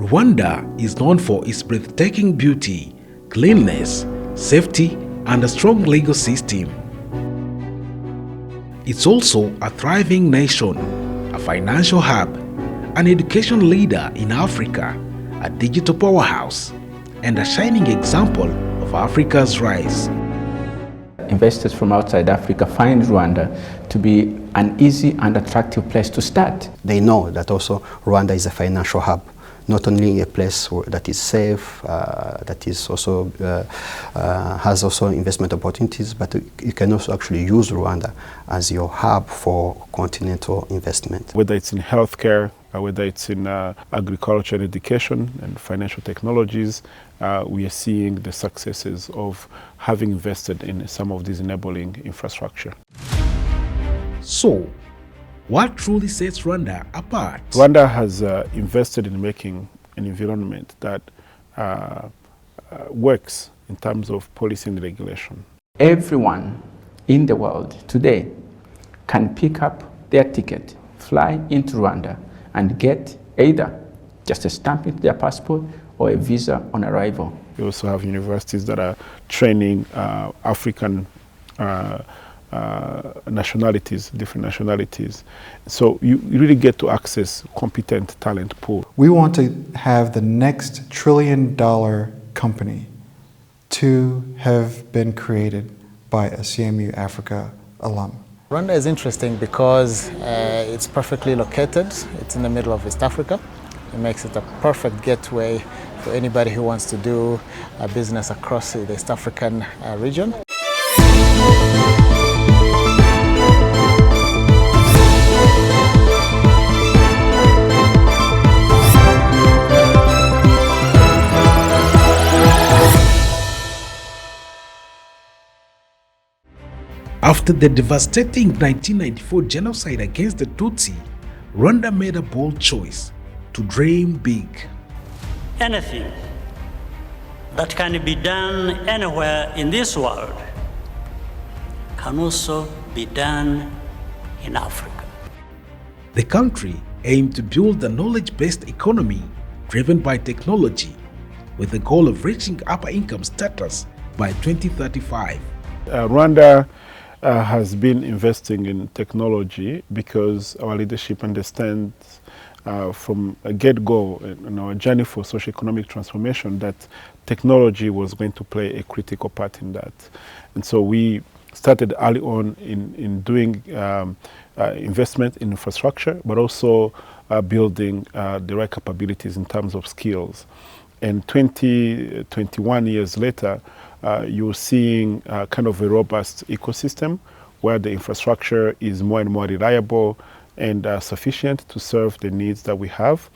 Rwanda is known for its breathtaking beauty, cleanliness, safety, and a strong legal system. It's also a thriving nation, a financial hub, an education leader in Africa, a digital powerhouse, and a shining example of Africa's rise. Investors from outside Africa find Rwanda to be an easy and attractive place to start. They know that also Rwanda is a financial hub, not only a place that is safe, that is also has also investment opportunities, but you can also actually use Rwanda as your hub for continental investment. Whether it's in healthcare, whether it's in agriculture and education and financial technologies, we are seeing the successes of having invested in some of these enabling infrastructure. So, what truly sets Rwanda apart? Rwanda has invested in making an environment that works in terms of policy and regulation. Everyone in the world today can pick up their ticket, fly into Rwanda, and get either just a stamp into their passport or a visa on arrival. We also have universities that are training African nationalities, different nationalities. So you really get to access competent talent pool. We want to have the next $1 trillion company to have been created by a CMU Africa alum. Rwanda is interesting because it's perfectly located. It's in the middle of East Africa. It makes it a perfect gateway for anybody who wants to do a business across the East African region. After the devastating 1994 genocide against the Tutsi, Rwanda made a bold choice to dream big. Anything that can be done anywhere in this world can also be done in Africa. The country aimed to build a knowledge-based economy driven by technology, with the goal of reaching upper income status by 2035. Rwanda has been investing in technology because our leadership understands from a get-go in our journey for socio-economic transformation that technology was going to play a critical part in that. And so we started early on in doing investment in infrastructure, but also building the right capabilities in terms of skills. And 21 years later, you're seeing kind of a robust ecosystem where the infrastructure is more and more reliable and sufficient to serve the needs that we have.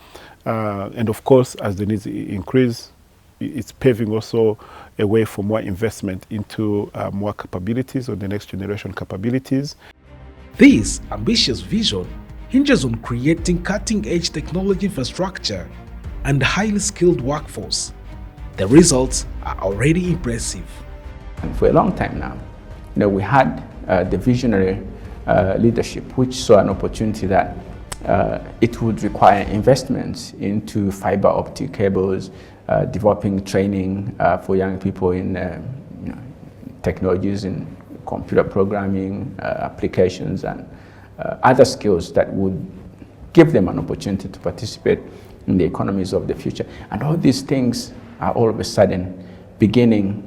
And of course, as the needs increase, it's paving also a way for more investment into more capabilities or the next generation capabilities. This ambitious vision hinges on creating cutting-edge technology infrastructure and a highly skilled workforce. The results are already impressive. And for a long time now, we had the visionary leadership, which saw an opportunity that it would require investments into fiber optic cables, developing training for young people in technologies in computer programming, applications, and other skills that would give them an opportunity to participate in the economies of the future. And all these things are all of a sudden beginning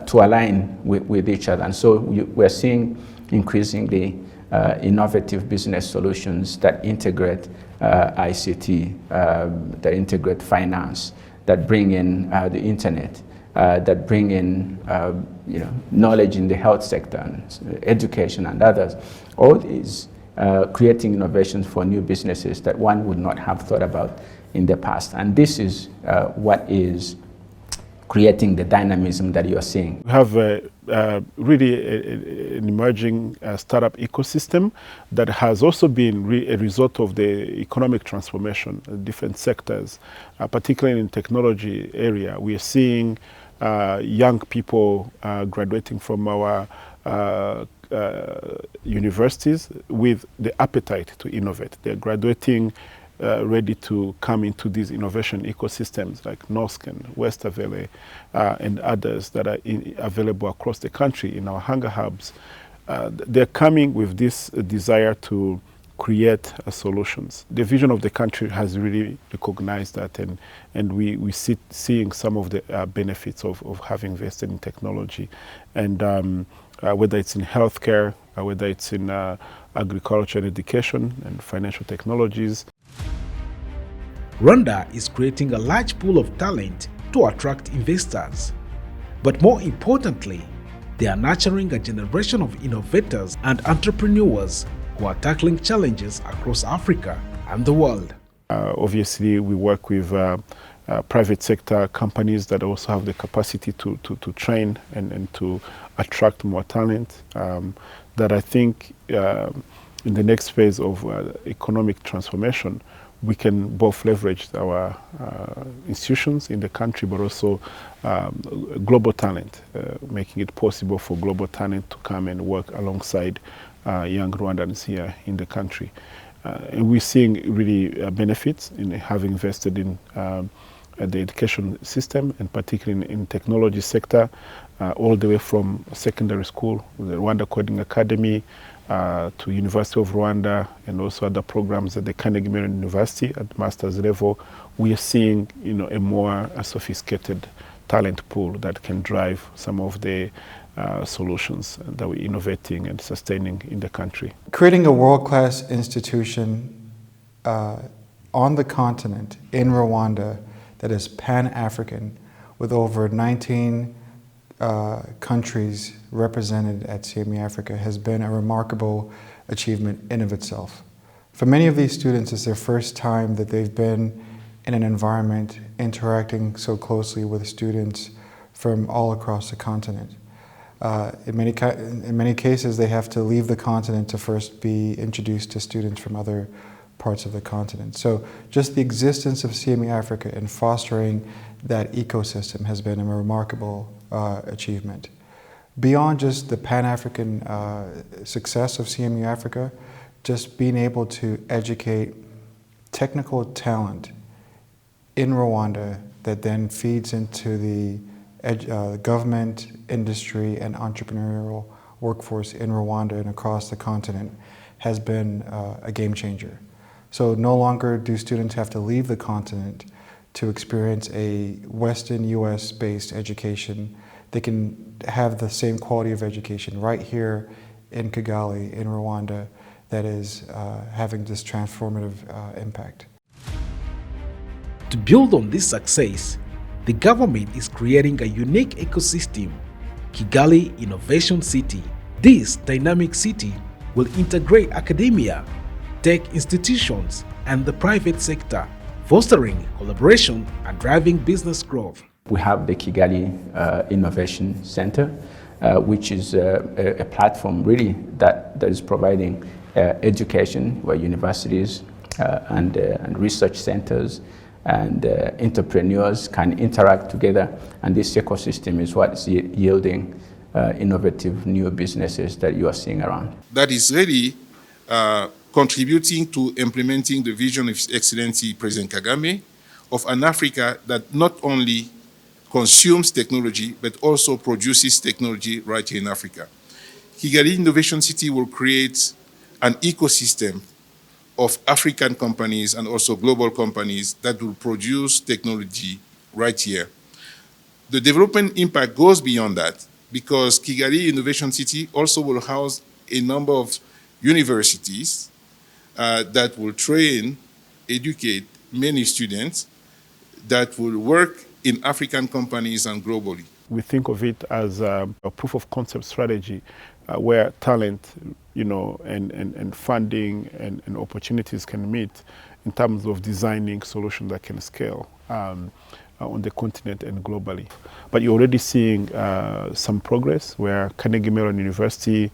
to align with each other. And so we're seeing increasingly innovative business solutions that integrate ICT, that integrate finance, that bring in the internet, that bring in knowledge in the health sector, and education and others. All these creating innovations for new businesses that one would not have thought about in the past. And this is what is creating the dynamism that you're seeing. We have really an emerging startup ecosystem that has also been a result of the economic transformation in different sectors, particularly in technology area. We are seeing young people graduating from our universities with the appetite to innovate. They're graduating ready to come into these innovation ecosystems like NOSC and Westervele and others that are available across the country in our hunger hubs. They're coming with this desire to create solutions. The vision of the country has really recognized that, and we seeing some of the benefits of having invested in technology. And whether it's in healthcare, whether it's in agriculture and education and financial technologies. Rwanda is creating a large pool of talent to attract investors. But more importantly, they are nurturing a generation of innovators and entrepreneurs who are tackling challenges across Africa and the world. Obviously, we work with private sector companies that also have the capacity to train and to attract more talent. That I think in the next phase of economic transformation, we can both leverage our institutions in the country, but also global talent, making it possible for global talent to come and work alongside young Rwandans here in the country. And we're seeing really benefits in having invested in the education system, and particularly in technology sector, all the way from secondary school, the Rwanda Coding Academy, to University of Rwanda, and also other programs at the Carnegie Mellon University at master's level. We are seeing, a more sophisticated talent pool that can drive some of the solutions that we're innovating and sustaining in the country. Creating a world-class institution on the continent, in Rwanda, that is Pan-African, with over 19 countries represented at CME Africa, has been a remarkable achievement in of itself. For many of these students, it's their first time that they've been in an environment interacting so closely with students from all across the continent. In many cases, they have to leave the continent to first be introduced to students from other parts of the continent. So just the existence of CME Africa and fostering that ecosystem has been a remarkable achievement. Beyond just the Pan-African success of CMU Africa, just being able to educate technical talent in Rwanda that then feeds into the government, industry, and entrepreneurial workforce in Rwanda and across the continent has been a game changer. So no longer do students have to leave the continent to experience a Western US-based education. They can have the same quality of education right here in Kigali, in Rwanda, that is having this transformative impact. To build on this success, the government is creating a unique ecosystem, Kigali Innovation City. This dynamic city will integrate academia, tech institutions, and the private sector, fostering collaboration and driving business growth. We have the Kigali Innovation Center, which is a platform really that is providing education where universities and research centers and entrepreneurs can interact together, and this ecosystem is what is yielding innovative new businesses that you are seeing around. That is really contributing to implementing the vision of His Excellency President Kagame of an Africa that not only consumes technology, but also produces technology right here in Africa. Kigali Innovation City will create an ecosystem of African companies and also global companies that will produce technology right here. The development impact goes beyond that, because Kigali Innovation City also will house a number of universities that will train, educate many students that will work in African companies and globally. We think of it as a proof of concept strategy where talent, and funding and opportunities can meet in terms of designing solutions that can scale on the continent and globally. But you're already seeing some progress where Carnegie Mellon University,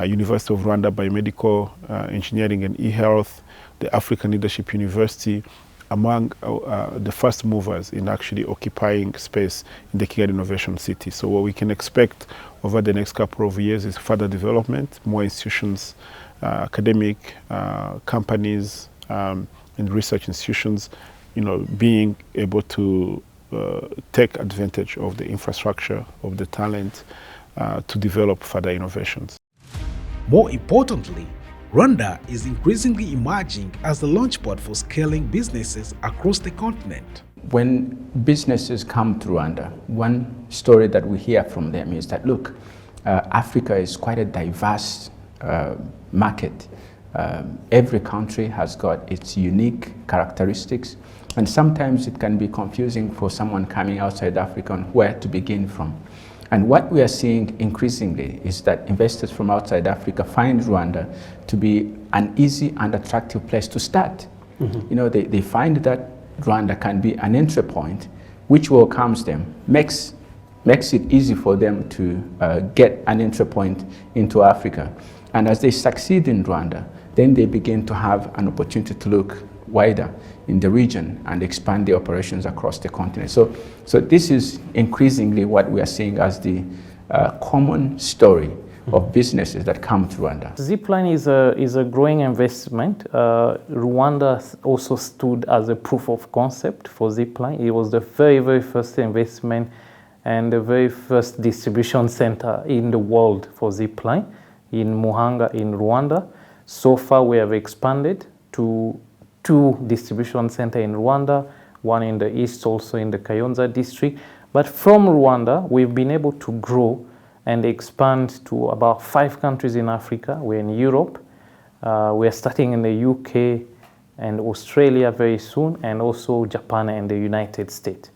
University of Rwanda Biomedical Engineering and eHealth, the African Leadership University, among the first movers in actually occupying space in the Kigali Innovation City. So what we can expect over the next couple of years is further development, more institutions, academic, companies, and research institutions, being able to take advantage of the infrastructure, of the talent to develop further innovations. More importantly, Rwanda is increasingly emerging as the launchpad for scaling businesses across the continent. When businesses come to Rwanda, one story that we hear from them is that, look, Africa is quite a diverse market. Every country has got its unique characteristics, and sometimes it can be confusing for someone coming outside Africa on where to begin from. And what we are seeing increasingly is that investors from outside Africa find Rwanda to be an easy and attractive place to start. Mm-hmm. They find that Rwanda can be an entry point which welcomes them, makes it easy for them to get an entry point into Africa. And as they succeed in Rwanda, then they begin to have an opportunity to look wider in the region and expand the operations across the continent. So this is increasingly what we are seeing as the common story of businesses that come to Rwanda. Zipline is a growing investment. Rwanda also stood as a proof of concept for Zipline. It was the very, very first investment and the very first distribution center in the world for Zipline in Muhanga in Rwanda. So far we have expanded to 2 distribution centers in Rwanda, one in the east, also in the Kayonza district. But from Rwanda, we've been able to grow and expand to about 5 countries in Africa. We're in Europe. We're starting in the UK and Australia very soon, and also Japan and the United States.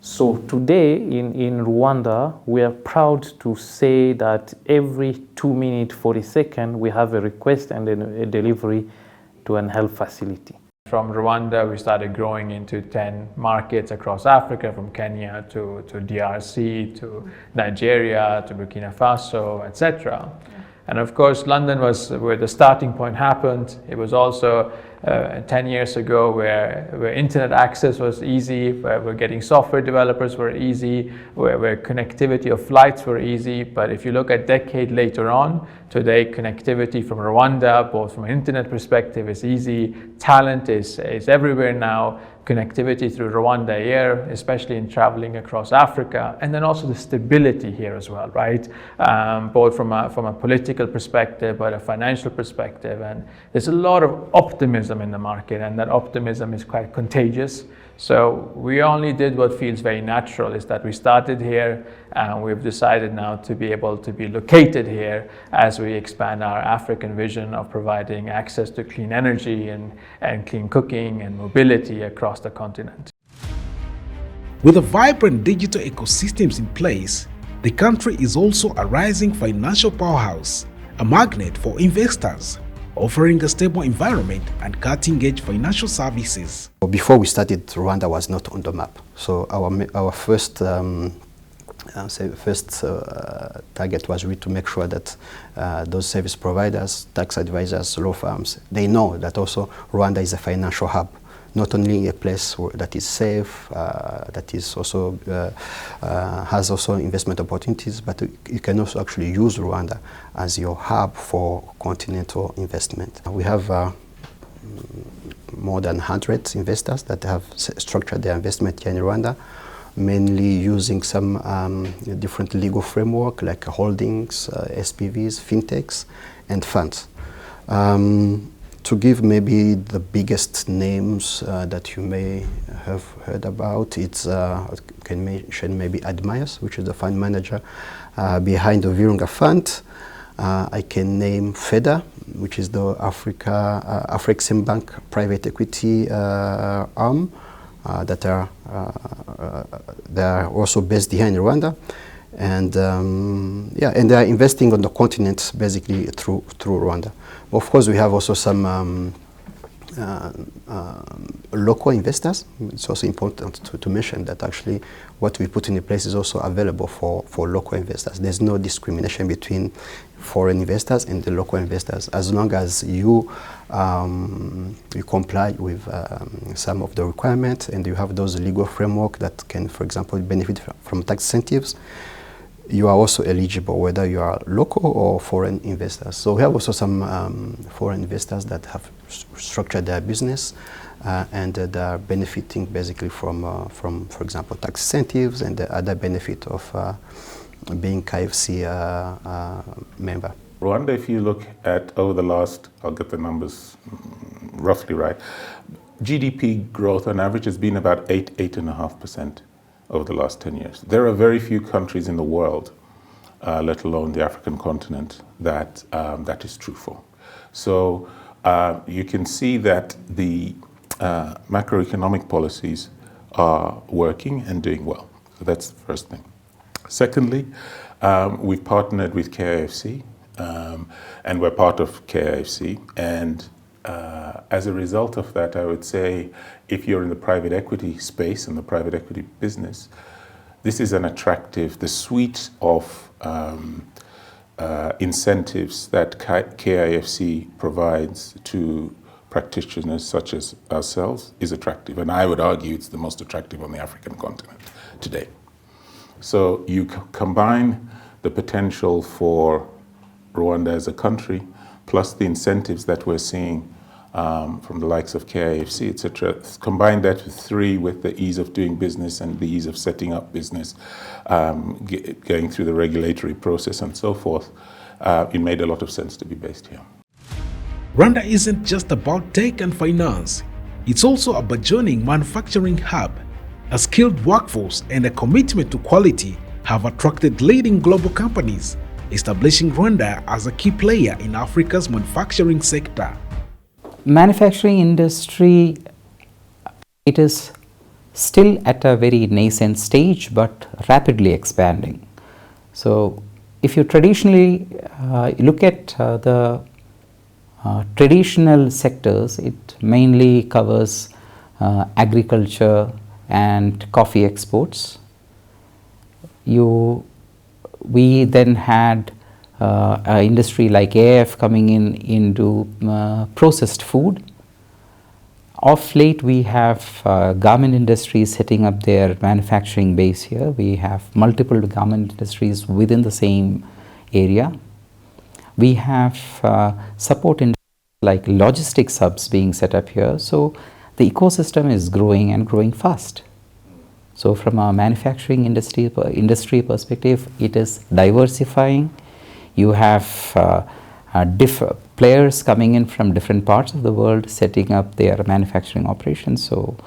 So today in Rwanda, we are proud to say that every 2 minutes, 40 seconds, we have a request and a delivery to an health facility. From Rwanda, we started growing into 10 markets across Africa, from Kenya to DRC, to Nigeria, to Burkina Faso, etc. And of course, London was where the starting point happened. It was also 10 years ago where internet access was easy, where getting software developers were easy, where connectivity of flights were easy. But if you look a decade later on, today connectivity from Rwanda, both from an internet perspective, is easy. Talent is everywhere now. Connectivity through Rwanda Air, especially in traveling across Africa, and then also the stability here as well, right? Both from a political perspective, but a financial perspective, and there's a lot of optimism in the market, and that optimism is quite contagious. So we only did what feels very natural, is that we started here, and we've decided now to be able to be located here as we expand our African vision of providing access to clean energy and clean cooking and mobility across the continent. With a vibrant digital ecosystems in place, the country is also a rising financial powerhouse, a magnet for investors, offering a stable environment and cutting-edge financial services. Before we started, Rwanda was not on the map. So our first target was really to make sure that those service providers, tax advisors, law firms, they know that also Rwanda is a financial hub. Not only a place that is safe, that is also has also investment opportunities, but you can also actually use Rwanda as your hub for continental investment. We have more than 100 investors that have structured their investment here in Rwanda, mainly using some different legal framework like holdings, SPVs, fintechs, and funds. To give maybe the biggest names that you may have heard about, I can mention maybe Admias, which is the fund manager behind the Virunga Fund. I can name FEDA, which is the Afrexim Bank private equity arm that they are also based here in Rwanda. And and they are investing on the continent basically through Rwanda. Of course, we have also some local investors. It's also important to mention that actually what we put in place is also available for local investors. There's no discrimination between foreign investors and the local investors, as long as you comply with some of the requirements and you have those legal framework that can, for example, benefit from tax incentives. You are also eligible, whether you are local or foreign investors. So we have also some foreign investors that have structure their business, and they are benefiting basically from, for example, tax incentives and the other benefit of being KFC member. Rwanda, if you look at over the last, I'll get the numbers roughly right, GDP growth on average has been about 8.5% over the last 10 years. There are very few countries in the world, let alone the African continent, that that is true for. So you can see that the macroeconomic policies are working and doing well. So that's the first thing. Secondly, we've partnered with KIFC, and we're part of KIFC. And as a result of that, I would say if you're in the private equity space and the private equity business, this is an attractive, the suite of incentives that KIFC provides to practitioners such as ourselves is attractive. And I would argue it's the most attractive on the African continent today. So you combine the potential for Rwanda as a country, plus the incentives that we're seeing from the likes of KIFC, etc. Combine that with three, with the ease of doing business and the ease of setting up business, going through the regulatory process and so forth, it made a lot of sense to be based here. Rwanda isn't just about tech and finance. It's also a burgeoning manufacturing hub. A skilled workforce and a commitment to quality have attracted leading global companies, establishing Rwanda as a key player in Africa's manufacturing sector. Manufacturing industry, it is still at a very nascent stage but rapidly expanding. So if you traditionally look at the traditional sectors, it mainly covers agriculture and coffee exports. We then had an industry like AF coming into processed food. Of late, we have garment industries setting up their manufacturing base here. We have multiple garment industries within the same area. We have support industries like logistics hubs being set up here. So the ecosystem is growing and growing fast. So from a manufacturing industry perspective, it is diversifying. You have players coming in from different parts of the world setting up their manufacturing operations. So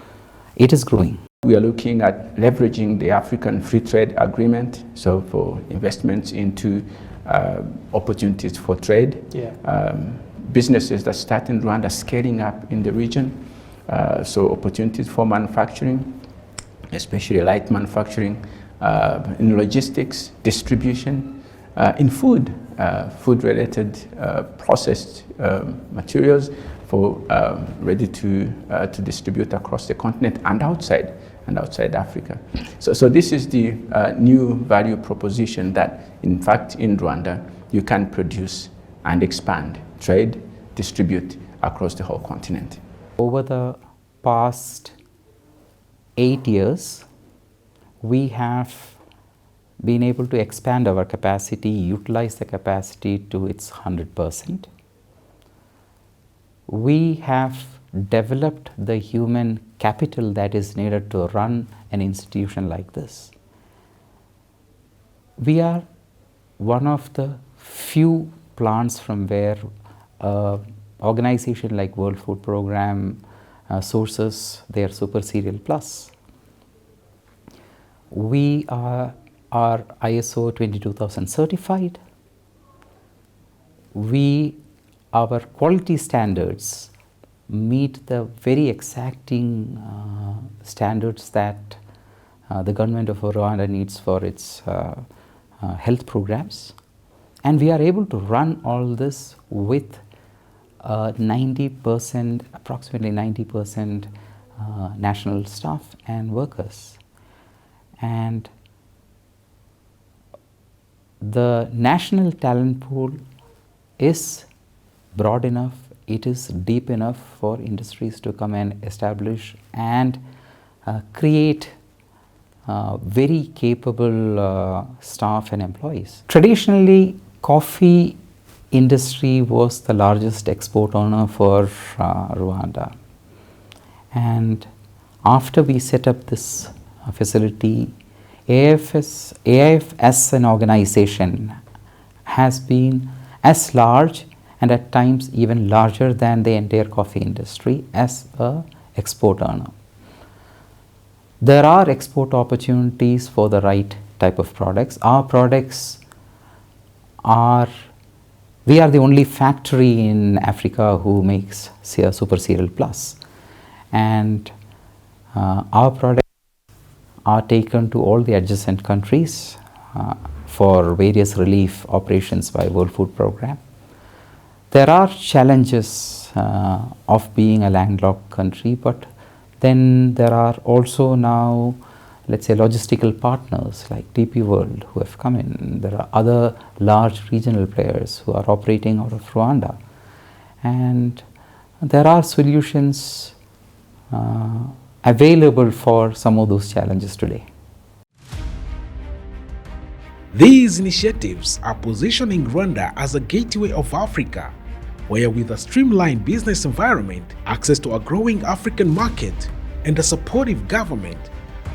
it is growing. We are looking at leveraging the African Free Trade Agreement, so for investments into opportunities for trade. Businesses that start in Rwanda scaling up in the region, so opportunities for manufacturing, especially light manufacturing, in logistics, distribution, in food, food-related processed materials for ready to distribute across the continent and outside Africa. So this is the new value proposition that, in fact, in Rwanda, you can produce and expand, trade, distribute across the whole continent. Over the past 8 years, we have been able to expand our capacity, utilize the capacity to its 100%. We have developed the human capital that is needed to run an institution like this. We are one of the few plants from where organization like World Food Program sources their Super Cereal Plus. We are ISO 22000 certified. Our quality standards meet the very exacting standards that the government of Rwanda needs for its health programs. And we are able to run all this with 90%, approximately 90% national staff and workers. And the national talent pool is broad enough, it is deep enough for industries to come and establish and create very capable staff and employees. Traditionally, coffee industry was the largest export earner for Rwanda. And after we set up this facility, AIF as an organization has been as large and at times even larger than the entire coffee industry as a export earner. There are export opportunities for the right type of products. Our products are, we are the only factory in Africa who makes Super Cereal Plus, and our products are taken to all the adjacent countries for various relief operations by World Food Programme. There are challenges of being a landlocked country, but then there are also now, let's say, logistical partners like DP World who have come in. There are other large regional players who are operating out of Rwanda. And there are solutions available for some of those challenges today. These initiatives are positioning Rwanda as a gateway of Africa, where with a streamlined business environment, access to a growing African market, and a supportive government,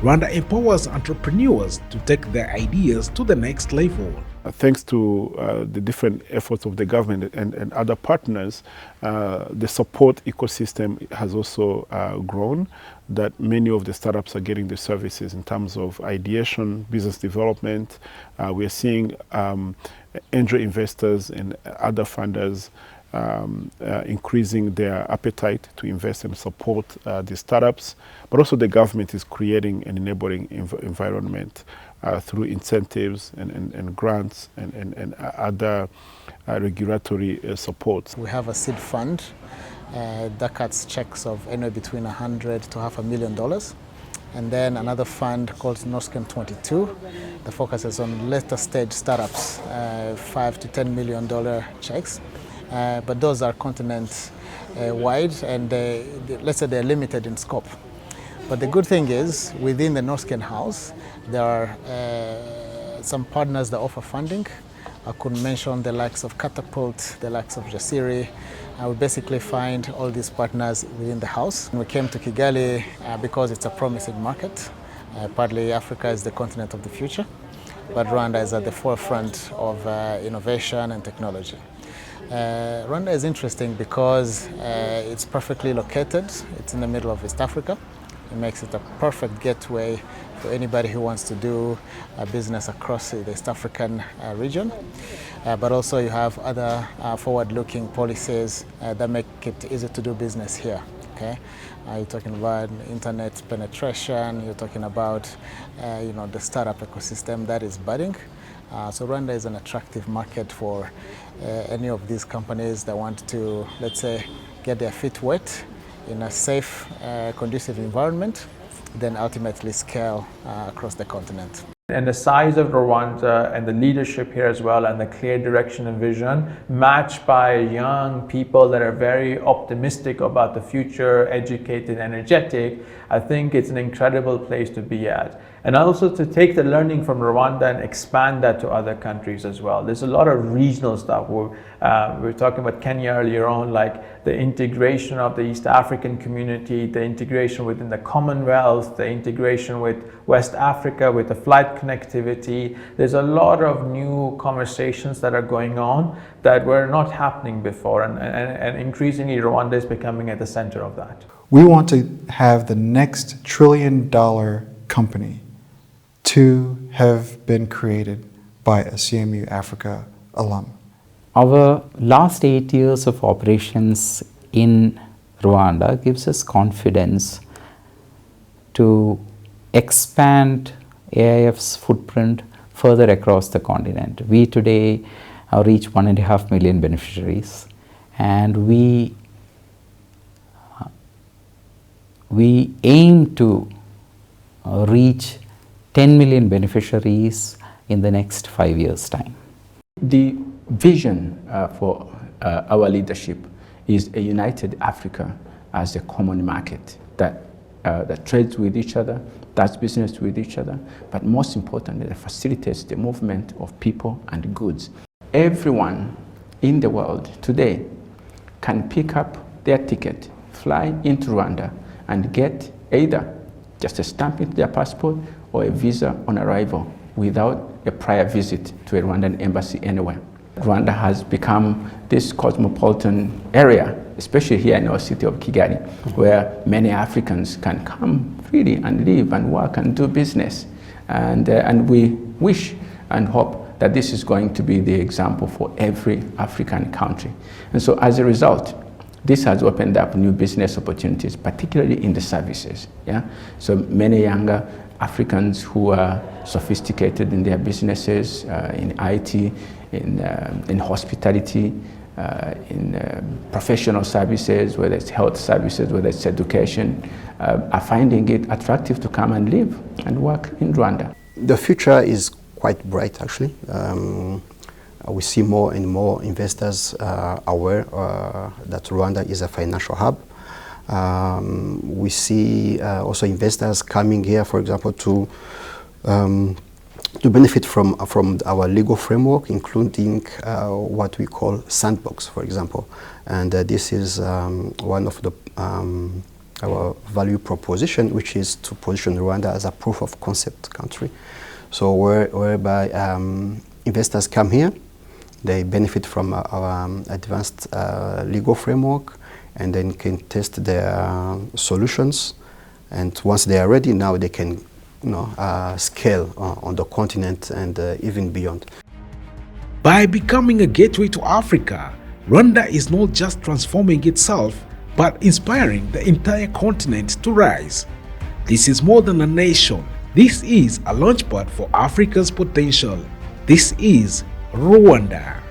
Rwanda empowers entrepreneurs to take their ideas to the next level. Thanks to the different efforts of the government and other partners, the support ecosystem has also grown, that many of the startups are getting the services in terms of ideation, business development. We are seeing angel investors and other funders increasing their appetite to invest and support the startups, but also the government is creating an enabling environment through incentives and grants and other regulatory supports. We have a seed fund that cuts checks of anywhere between $100,000 to $500,000. And then another fund called Norscan 22 that focuses on later stage startups, $5 to $10 million checks. But those are continent wide, and let's say they're limited in scope. But the good thing is, within the Norscan house, there are some partners that offer funding. I could mention the likes of Catapult, the likes of Jasiri. We basically find all these partners within the house. We came to Kigali because it's a promising market. Partly Africa is the continent of the future, but Rwanda is at the forefront of innovation and technology. Rwanda is interesting because it's perfectly located. It's in the middle of East Africa. It makes it a perfect gateway for anybody who wants to do business across the East African region. But also you have other forward-looking policies that make it easy to do business here. Okay, you're talking about internet penetration. You're talking about the startup ecosystem that is budding. So Rwanda is an attractive market for any of these companies that want to, let's say, get their feet wet in a safe, conducive environment, then ultimately scale across the continent. And the size of Rwanda and the leadership here as well, and the clear direction and vision, matched by young people that are very optimistic about the future, educated, energetic, I think it's an incredible place to be at. And also to take the learning from Rwanda and expand that to other countries as well. There's a lot of regional stuff. We were talking about Kenya earlier on, like the integration of the East African community, the integration within the Commonwealth, the integration with West Africa, with the flight connectivity. There's a lot of new conversations that are going on that were not happening before, and increasingly Rwanda is becoming at the center of that. We want to have the next $1 trillion company to have been created by a CMU Africa alum. Our last 8 years of operations in Rwanda gives us confidence to expand AIF's footprint further across the continent. We today reach 1.5 million beneficiaries, and we aim to reach 10 million beneficiaries in the next 5 years' time. The vision for our leadership is a united Africa as a common market that trades with each other, does business with each other, but most importantly, that facilitates the movement of people and goods. Everyone in the world today can pick up their ticket, fly into Rwanda, and get either just a stamp into their passport or a visa on arrival without a prior visit to a Rwandan embassy anywhere. Rwanda has become this cosmopolitan area, especially here in our city of Kigali, where many Africans can come freely and live and work and do business. And we wish and hope that this is going to be the example for every African country. And so as a result, this has opened up new business opportunities, particularly in the services. Yeah? So many younger Africans who are sophisticated in their businesses, in IT, in hospitality, in professional services, whether it's health services, whether it's education, are finding it attractive to come and live and work in Rwanda. The future is quite bright, actually. We see more and more investors aware that Rwanda is a financial hub. We see also investors coming here, for example, to benefit from our legal framework, including what we call sandbox, for example. And this is one of the our value proposition, which is to position Rwanda as a proof of concept country. So whereby investors come here, they benefit from our advanced legal framework, and then can test their solutions. And once they are ready, now they can scale on the continent and even beyond. By becoming a gateway to Africa, Rwanda is not just transforming itself, but inspiring the entire continent to rise. This is more than a nation. This is a launchpad for Africa's potential. This is Rwanda.